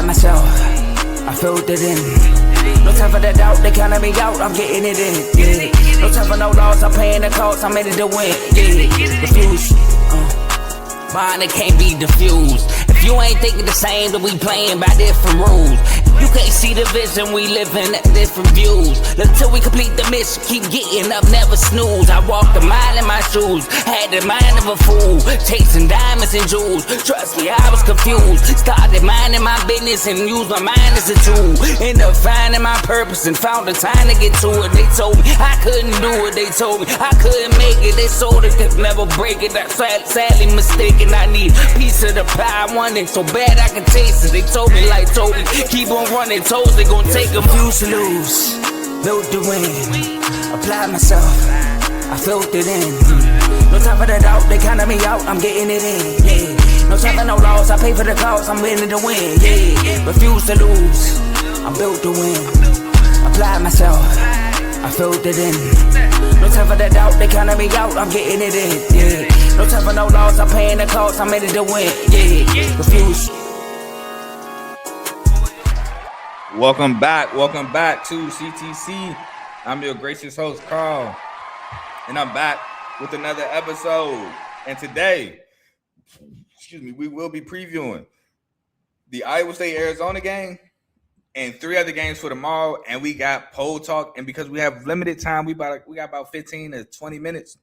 myself, I filled it in. No time for the doubt, they counted me out, I'm getting it in. Yeah. No time for no loss, I'm paying the cost, I'm in it to win. Yeah. Refuse. Mine, it can't be diffused. If you ain't thinking the same, then we playing by different rules. You can't see the vision, we living at different views. Until we complete the mission, keep getting up, never snooze. I walked a mile in my shoes, had the mind of a fool, chasing diamonds and jewels. Trust me, I was confused. Started minding my business and used my mind as a tool. Ended up finding my purpose and found the time to get to it. They told me I couldn't do it, they told me I couldn't make it. They sold it, could never break it. That's sadly mistaken. I need a piece of the pie, I want it so bad I can taste it. They told me like Toby, keep on running toes, they gon' take a few to lose. Built the win, applied myself, I filled it in. No time for the doubt, they counted me out, I'm getting it in. Yeah. No time for no loss, I pay for the cost, I'm winning to win. Yeah. Refuse to lose, I built the win, applied myself, I filled it in. No time for the doubt, they counted me out, I'm getting it in. Yeah. No time for no loss, I'm paying the cost, I'm in it to win. Yeah. Refuse. Welcome back to CTC. I'm your gracious host, Carl, and I'm back with another episode. And today, we will be previewing the Iowa State-Arizona game and 3 other games for tomorrow. And we got poll talk. And because we have limited time, we got about 15 to 20 minutes.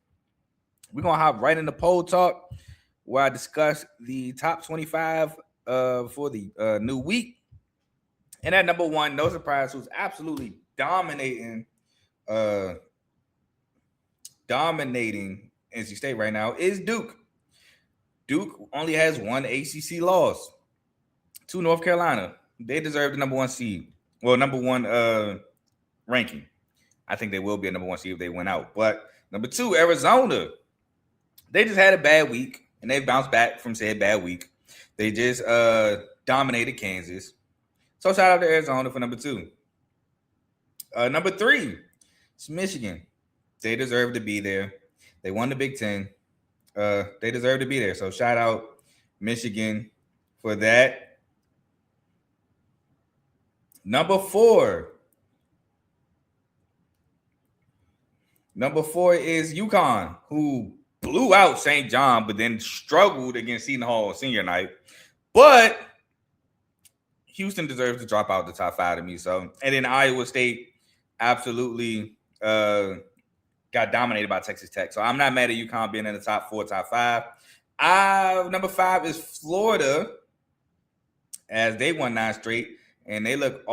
We're gonna hop right into poll talk, where I discuss the top 25 for the new week. And at number 1, no surprise, who's absolutely dominating NC State right now is Duke. Duke only has 1 ACC loss to North Carolina. They deserve the number 1 seed. Well, number 1 ranking. I think they will be a number 1 seed if they win out. But number 2, Arizona. They just had a bad week, and they bounced back from said bad week. They just dominated Kansas. So shout out to Arizona for number 2. Number 3, it's Michigan. They deserve to be there. They won the Big Ten. They deserve to be there. So shout out Michigan for that. Number 4. Number 4 is UConn, who blew out St. John, but then struggled against Seton Hall senior night. But Houston deserves to drop out the top 5 to me. So, and then Iowa State absolutely got dominated by Texas Tech. So I'm not mad at UConn being in the top 4, top 5. Number 5 is Florida, as they won 9 straight, and they look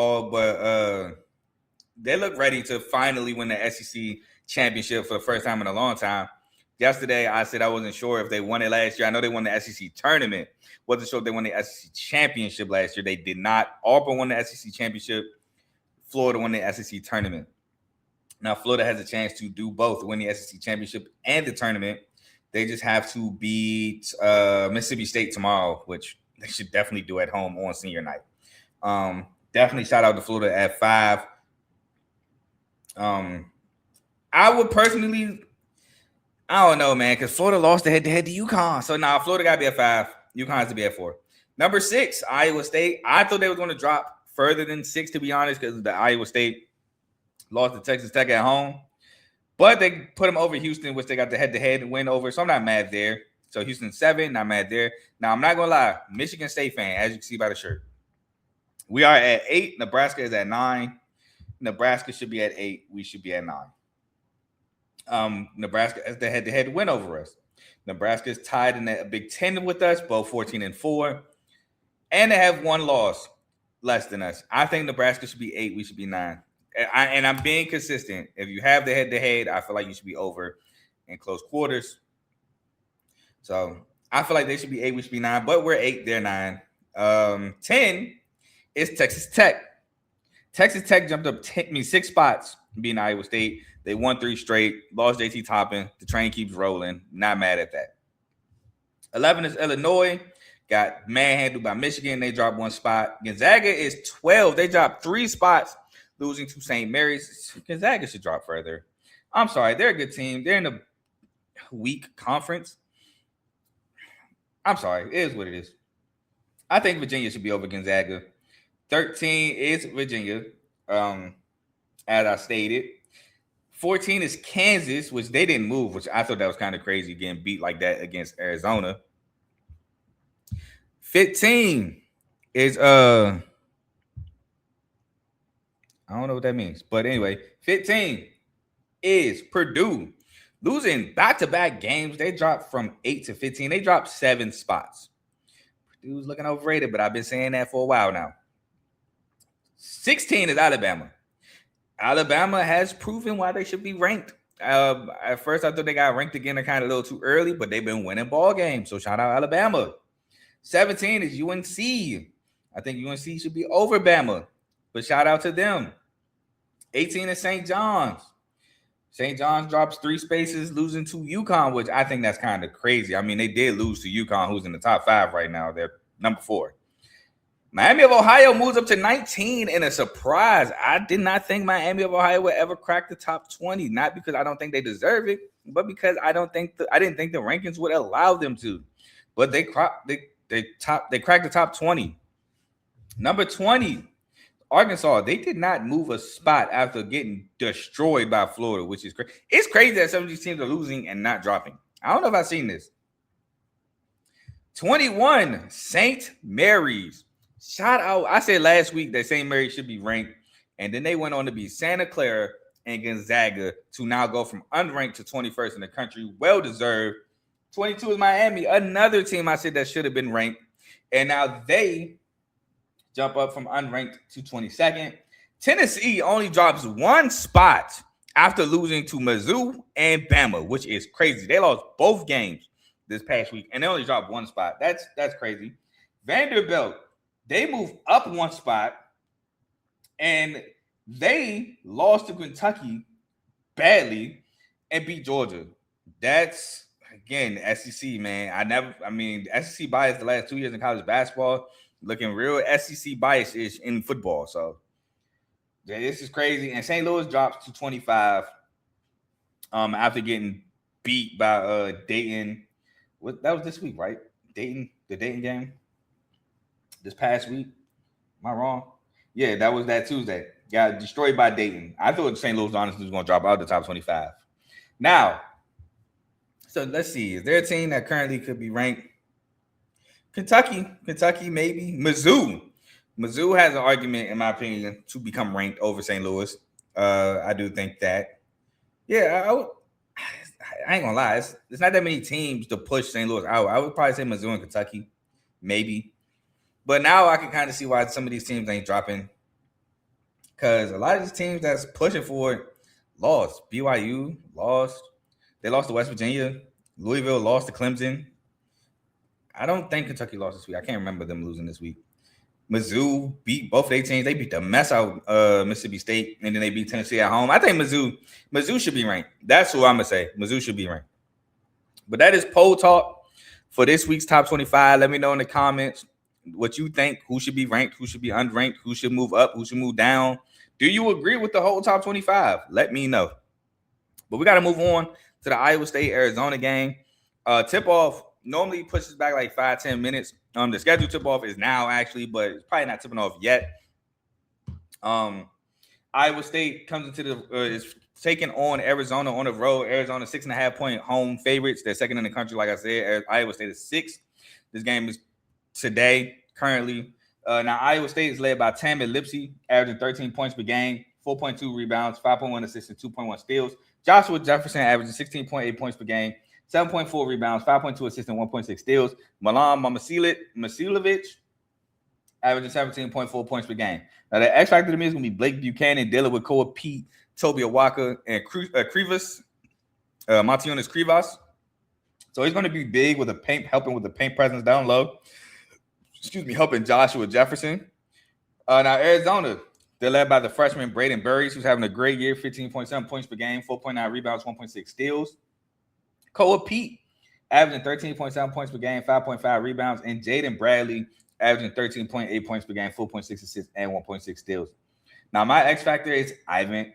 they look ready to finally win the SEC championship for the first time in a long time. Yesterday, I said I wasn't sure if they won it last year. I know they won the SEC tournament. Wasn't sure if they won the SEC championship last year. They did not. Auburn won the SEC championship. Florida won the SEC tournament. Now, Florida has a chance to do both, win the SEC championship and the tournament. They just have to beat Mississippi State tomorrow, which they should definitely do at home on senior night. Definitely shout out to Florida at 5. I would personally, I don't know, man, because Florida lost the head-to-head to UConn. So now Florida got to be at 5. UConn has to be at 4. Number 6, Iowa State. I thought they were going to drop further than 6, to be honest, because the Iowa State lost to Texas Tech at home. But they put them over Houston, which they got the head-to-head win over. So I'm not mad there. So Houston 7, not mad there. Now, I'm not going to lie. Michigan State fan, as you can see by the shirt. We are at 8. Nebraska is at 9. Nebraska should be at 8. We should be at 9. Nebraska has the head-to-head win over us. Nebraska is tied in a Big Ten with us, both 14-4. And they have 1 loss less than us. I think Nebraska should be 8. We should be 9. And I'm being consistent. If you have the head-to-head, I feel like you should be over in close quarters. So I feel like they should be 8. We should be 9. But we're 8. They're 9. 10 is Texas Tech. Texas Tech jumped up 6 spots beating Iowa State. They won 3 straight, lost JT Toppin. The train keeps rolling. Not mad at that. 11 is Illinois. Got manhandled by Michigan. They dropped 1 spot. Gonzaga is 12. They dropped 3 spots, losing to St. Mary's. Gonzaga should drop further. I'm sorry. They're a good team. They're in a weak conference. I'm sorry. It is what it is. I think Virginia should be over Gonzaga. 13 is Virginia, as I stated. 14 is Kansas, which they didn't move, which I thought that was kind of crazy getting beat like that against Arizona. 15 is I don't know what that means, but anyway, 15 is Purdue. Losing back-to-back games, they dropped from 8 to 15. They dropped 7 spots. Purdue's looking overrated, but I've been saying that for a while now. 16 is Alabama. Alabama has proven why they should be ranked. At first, I thought they got ranked again kind of a little too early, but they've been winning ball games. So shout out Alabama. 17 is UNC. I think UNC should be over Bama, but shout out to them. 18 is St. John's. St. John's drops 3 spaces, losing to UConn, which I think that's kind of crazy. I mean, they did lose to UConn, who's in the top 5 right now. They're number 4. Miami of Ohio moves up to 19 in a surprise. I did not think Miami of Ohio would ever crack the top 20, not because I don't think they deserve it, but because I didn't think the rankings would allow them to. But they cracked the top 20. Number 20. Arkansas, they did not move a spot after getting destroyed by Florida, which is crazy. It's crazy that some of these teams are losing and not dropping. I don't know if I've seen this. 21, St. Mary's. Shout out. I said last week that St. Mary's should be ranked, and then they went on to be Santa Clara and Gonzaga to now go from unranked to 21st in the country. Well deserved. 22 is Miami, another team I said that should have been ranked, and now they jump up from unranked to 22nd. Tennessee only drops 1 spot after losing to Mizzou and Bama, which is crazy. They lost both games this past week, and they only dropped 1 spot. That's crazy. Vanderbilt, they moved up 1 spot, and they lost to Kentucky badly and beat Georgia. That's, again, SEC, man. SEC bias the last 2 years in college basketball. Looking real SEC bias-ish in football. So, yeah, this is crazy. And St. Louis drops to 25 after getting beat by Dayton. That was this week, right? The Dayton game this past week. Am I wrong? Yeah, that was that Tuesday. Got destroyed by Dayton. I thought St. Louis honestly was going to drop out of the top 25. Now, so let's see. Is there a team that currently could be ranked? Kentucky, maybe. Mizzou has an argument, in my opinion, to become ranked over St. Louis. I do think that. Yeah, I ain't gonna lie. It's not that many teams to push St. Louis out. I would probably say Mizzou and Kentucky, maybe. But now I can kind of see why some of these teams ain't dropping. Because a lot of these teams that's pushing for it lost. BYU lost. They lost to West Virginia. Louisville lost to Clemson. I don't think Kentucky lost this week. I can't remember them losing this week. Mizzou beat both of their teams. They beat the mess out Mississippi State, and then they beat Tennessee at home. I think Mizzou should be ranked. That's who I'm going to say. Mizzou should be ranked. But that is poll talk for this week's top 25. Let me know in the comments what you think. Who should be ranked? Who should be unranked? Who should move up? Who should move down? Do you agree with the whole top 25? Let me know. But we got to move on to the Iowa State-Arizona game. Tip-off normally pushes back like 5-10 minutes. The scheduled tip-off is now, actually, but it's probably not tipping off yet. Iowa State comes into is taking on Arizona on the road. Arizona 6.5-point home favorites. They're second in the country, like I said. Iowa State is 6th. This game is today, currently. Now, Iowa State is led by Tammy Lipsey, averaging 13 points per game, 4.2 rebounds, 5.1 assists, and 2.1 steals. Joshua Jefferson averaging 16.8 points per game, 7.4 rebounds, 5.2 assists, and 1.6 steals. Milan Momcilovic averaging 17.4 points per game. Now, the X factor to me is going to be Blake Buchanan dealing with Koa Pete, Toby Awaka, and Krivas, Montionas Krivas. So he's going to be big with the paint, helping with the paint presence down low. Helping Joshua Jefferson. Now, Arizona, they're led by the freshman Braden Burries, who's having a great year, 15.7 points per game, 4.9 rebounds, 1.6 steals. Koa Pete, averaging 13.7 points per game, 5.5 rebounds, and Jaden Bradley, averaging 13.8 points per game, 4.6 assists, and 1.6 steals. Now, my X factor is Ivan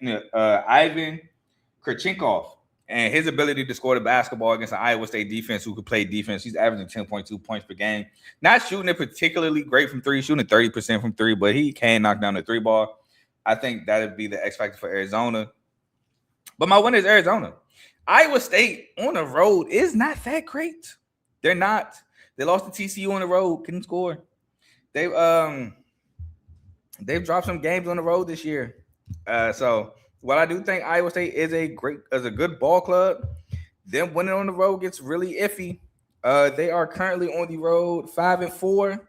Kurchenkov, And his ability to score the basketball against an Iowa State defense who could play defense, he's averaging 10.2 points per game. Not shooting it particularly great from three, shooting 30% from three, but he can knock down the three ball. I think that would be the X factor for Arizona. But my winner is Arizona. Iowa State on the road is not that great. They're not. They lost to TCU on the road, couldn't score. They've dropped some games on the road this year. So while I do think Iowa State is a good ball club, them winning on the road gets really iffy. They are currently on the road 5-4.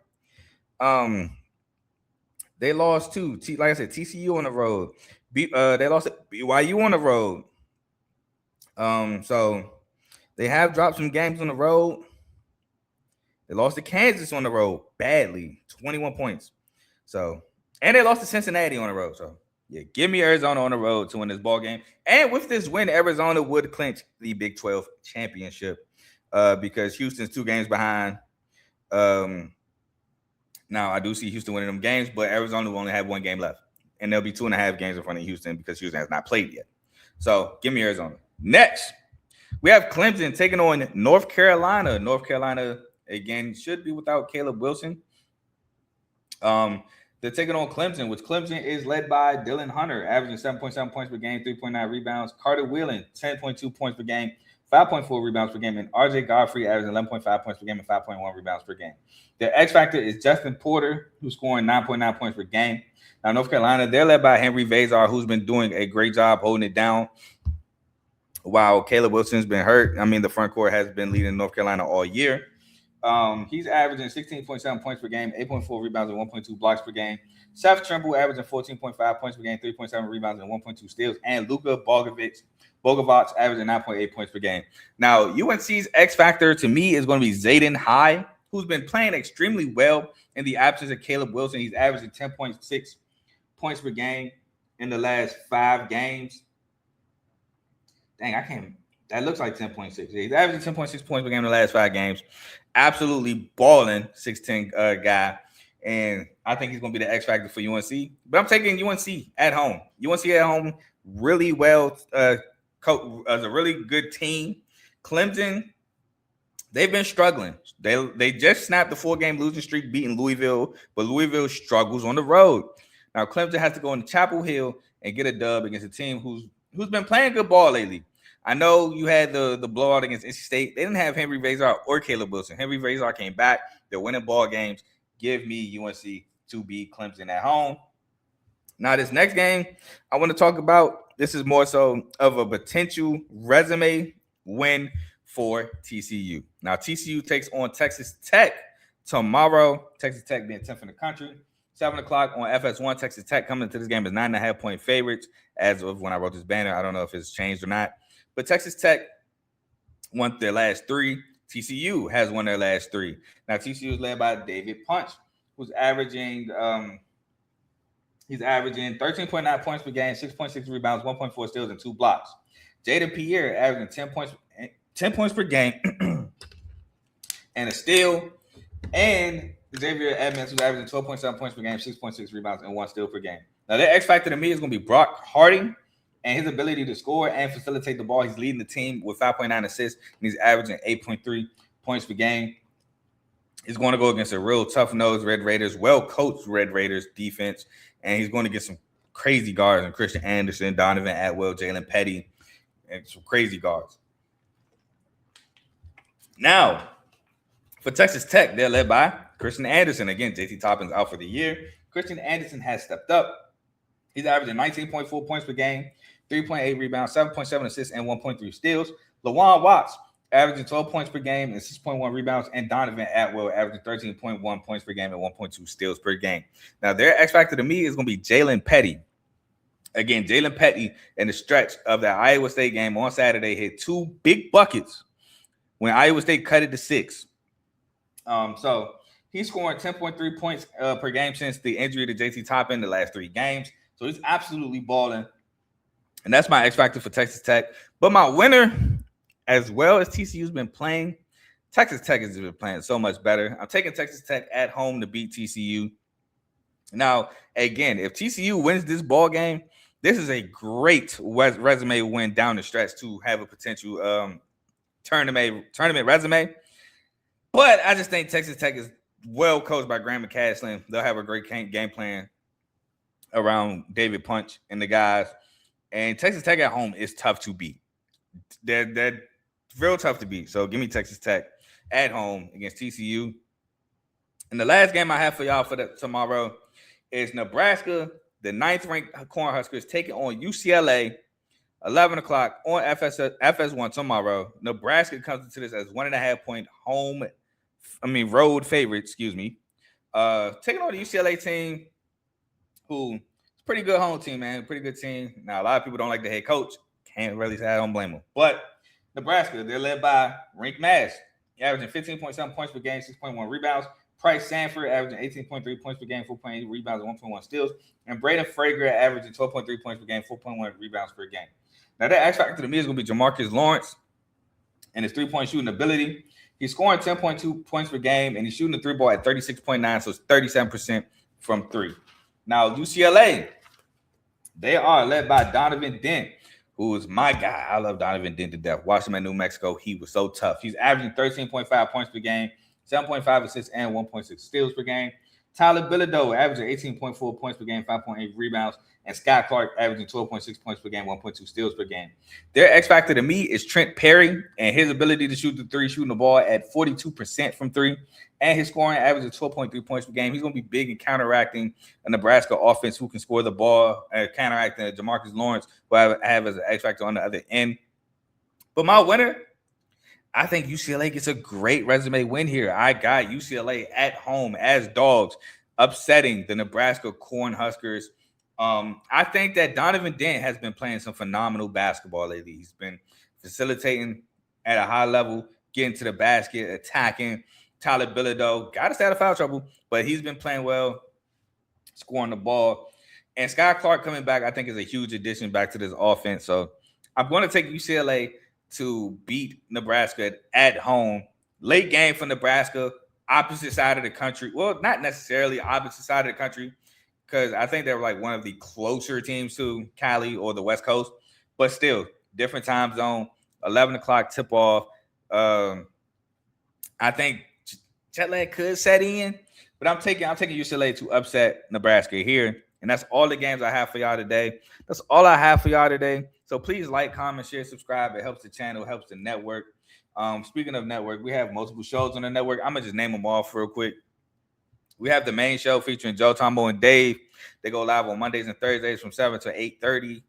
They lost to like I said, TCU on the road. They lost to BYU on the road. So they have dropped some games on the road. They lost to Kansas on the road badly, 21 points. So, and they lost to Cincinnati on the road. So, yeah, give me Arizona on the road to win this ball game. And with this win, Arizona would clinch the Big 12 championship because Houston's 2 games behind. Now, I do see Houston winning them games, but Arizona will only have 1 game left. And there'll be 2.5 games in front of Houston because Houston has not played yet. So, give me Arizona. Next, we have Clemson taking on North Carolina. North Carolina, again, should be without Caleb Wilson. They're taking on Clemson, which Clemson is led by Dylan Hunter, averaging 7.7 points per game, 3.9 rebounds. Carter Whelan, 10.2 points per game, 5.4 rebounds per game. And RJ Godfrey, averaging 11.5 points per game and 5.1 rebounds per game. Their X factor is Justin Porter, who's scoring 9.9 points per game. Now, North Carolina, they're led by Henry Vazar, who's been doing a great job holding it down while Caleb Wilson's been hurt. I mean, the front court has been leading North Carolina all year. He's averaging 16.7 points per game, 8.4 rebounds, and 1.2 blocks per game. Seth Trimble averaging 14.5 points per game, 3.7 rebounds, and 1.2 steals. And Luka Bogovic averaging 9.8 points per game. Now, UNC's X factor to me is going to be Zayden High, who's been playing extremely well in the absence of Caleb Wilson. He's averaging 10.6 points per game in the last 5 games. Dang, I can't. That looks like 10.6. He's averaging 10.6 points per game in the last 5 games. Absolutely balling 6'10" guy. And I think he's going to be the X factor for UNC. But I'm taking UNC at home. UNC at home really well, as a really good team. Clemson, they've been struggling. They just snapped the 4-game losing streak, beating Louisville, but Louisville struggles on the road. Now, Clemson has to go into Chapel Hill and get a dub against a team who's been playing good ball lately. I know you had the blowout against NC State. They didn't have Henry Vazar or Caleb Wilson. Henry Vazar came back. They're winning ball games. Give me UNC to beat Clemson at home. Now, this next game I want to talk about, this is more so of a potential resume win for TCU. Now, TCU takes on Texas Tech tomorrow. Texas Tech being 10th in the country. 7 o'clock on FS1. Texas Tech coming into this game as 9.5-point favorites as of when I wrote this banner. I don't know if it's changed or not. But Texas Tech won their last 3. TCU has won their last 3. Now, TCU is led by David Punch, who's averaging 13.9 points per game, 6.6 rebounds, 1.4 steals, and 2 blocks. Jada Pierre averaging 10 points per game and a steal. And Xavier Edmonds, who's averaging 12.7 points per game, 6.6 rebounds, and 1 steal per game. Now, their X factor to me is going to be Brock Harding and his ability to score and facilitate the ball. He's leading the team with 5.9 assists, and he's averaging 8.3 points per game. He's going to go against a real tough-nosed Red Raiders, well-coached Red Raiders defense, and he's going to get some crazy guards and Christian Anderson, Donovan Atwell, Jalen Petty, and some crazy guards. Now, for Texas Tech, they're led by Christian Anderson. Again, JT Toppin's out for the year. Christian Anderson has stepped up. He's averaging 19.4 points per game, 3.8 rebounds, 7.7 assists, and 1.3 steals. LaJuan Watts averaging 12 points per game and 6.1 rebounds, and Donovan Atwell averaging 13.1 points per game and 1.2 steals per game. Now, their X factor to me is going to be Jalen Petty. Again, Jalen Petty in the stretch of that Iowa State game on Saturday hit 2 big buckets when Iowa State cut it to 6. So he's scoring 10.3 points per game since the injury to JT Toppin the last 3 games. So he's absolutely balling. And that's my X factor for Texas Tech. But my winner, as well as TCU's been playing, Texas Tech has been playing so much better. I'm taking Texas Tech at home to beat TCU. Now, again, if TCU wins this ball game, this is a great resume win down the stretch to have a potential tournament resume. But I just think Texas Tech is well coached by Graham McCasland. They'll have a great game plan around David Punch and the guys. And Texas Tech at home is tough to beat. They're real tough to beat. So give me Texas Tech at home against TCU. And the last game I have for y'all for tomorrow is Nebraska, the 9th-ranked Cornhuskers, taking on UCLA, 11 o'clock on FS1 tomorrow. Nebraska comes into this as 1.5-point road favorite, taking on the UCLA team, who is a pretty good home team, man. Pretty good team. Now, a lot of people don't like the head coach. Can't really say I don't blame them. But Nebraska, they're led by Rink Mass, averaging 15.7 points per game, 6.1 rebounds. Price Sanford averaging 18.3 points per game, 4.8 rebounds, and 1.1 steals. And Braden Frager averaging 12.3 points per game, 4.1 rebounds per game. Now, that X factor to me is going to be Jamarcus Lawrence and his three-point shooting ability. He's scoring 10.2 points per game, and he's shooting the three ball at 36.9, so it's 37% from three. Now, UCLA, they are led by Donovan Dent, who is my guy. I love Donovan Dent to death. Watched him at New Mexico. He was so tough. He's averaging 13.5 points per game, 7.5 assists, and 1.6 steals per game. Tyler Bilodeau averaging 18.4 points per game, 5.8 rebounds, and Scott Clark averaging 12.6 points per game, 1.2 steals per game. Their X factor to me is Trent Perry and his ability to shoot the three, shooting the ball at 42% from three, and his scoring averaging 12.3 points per game. He's going to be big in counteracting a Nebraska offense who can score the ball, counteracting Jamarcus Lawrence, who I have as an X factor on the other end. But my winner, I think UCLA gets a great resume win here. I got UCLA at home as dogs, upsetting the Nebraska Cornhuskers. I think that Donovan Dent has been playing some phenomenal basketball lately. He's been facilitating at a high level, getting to the basket, attacking. Tyler Bilodeau got to stay out of foul trouble, but he's been playing well, scoring the ball. And Scott Clark coming back, I think, is a huge addition back to this offense. So I'm going to take UCLA to beat Nebraska at home. Late game for Nebraska, opposite side of the country. Well, not necessarily opposite side of the country, because I think they're like one of the closer teams to Cali or the West Coast, but still different time zone. 11 o'clock tip off. I think jet lag could set in, but I'm taking UCLA to upset Nebraska here. And that's all the games I have for y'all today. That's all I have for y'all today. So please like, comment, share, subscribe. It helps the channel, helps the network. Speaking of network, we have multiple shows on the network. I'm going to just name them off real quick. We have the main show featuring Joe, Tombo, and Dave. They go live on Mondays and Thursdays from 7 to 8:30.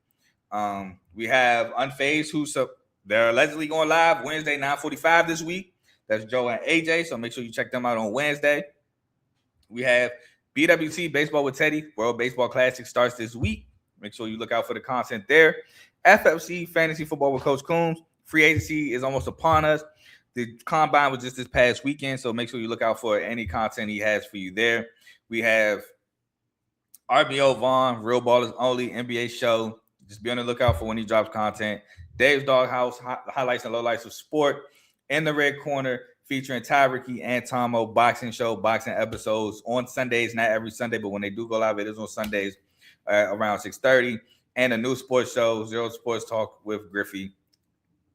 We have Unfazed, they're allegedly going live Wednesday, 9:45 this week. That's Joe and AJ, so make sure you check them out on Wednesday. We have BWT Baseball with Teddy. World Baseball Classic starts this week. Make sure you look out for the content there. FFC Fantasy Football with Coach Coombs. Free agency is almost upon us. The combine was just this past weekend, so make sure you look out for any content he has for you there. We have RBO Vaughn, Real Ballers Only, NBA show. Just be on the lookout for when he drops content. Dave's Doghouse, highlights and lowlights of sport. In the Red Corner, featuring Ty, Ricky, and Tomo, boxing show, boxing episodes on Sundays, not every Sunday, but when they do go live, it is on Sundays around 6:30. And a new sports show, Zero Sports Talk with Griffey.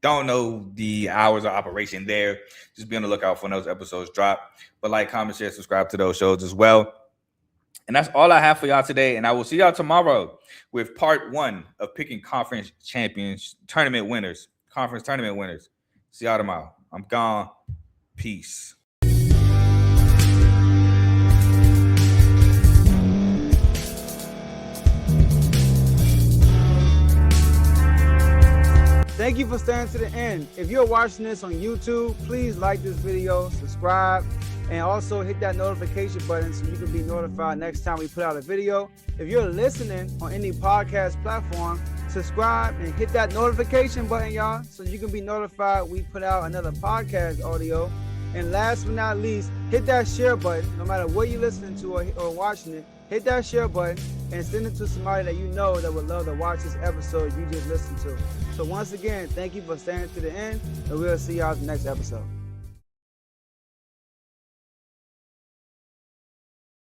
Don't know the hours of operation there. Just be on the lookout for when those episodes drop. But like, comment, share, subscribe to those shows as well. And that's all I have for y'all today. And I will see y'all tomorrow with part 1 of picking conference champions, tournament winners, conference tournament winners. See y'all tomorrow. I'm gone. Peace. Thank you for staying to the end. If you're watching this on YouTube, please like this video, subscribe, and also hit that notification button so you can be notified next time we put out a video. If you're listening on any podcast platform, subscribe and hit that notification button, y'all, so you can be notified we put out another podcast audio. And last but not least, hit that share button. No matter what you're listening to or watching it, hit that share button and send it to somebody that you know that would love to watch this episode you just listened to. So once again, thank you for staying to the end, and we'll see y'all in the next episode.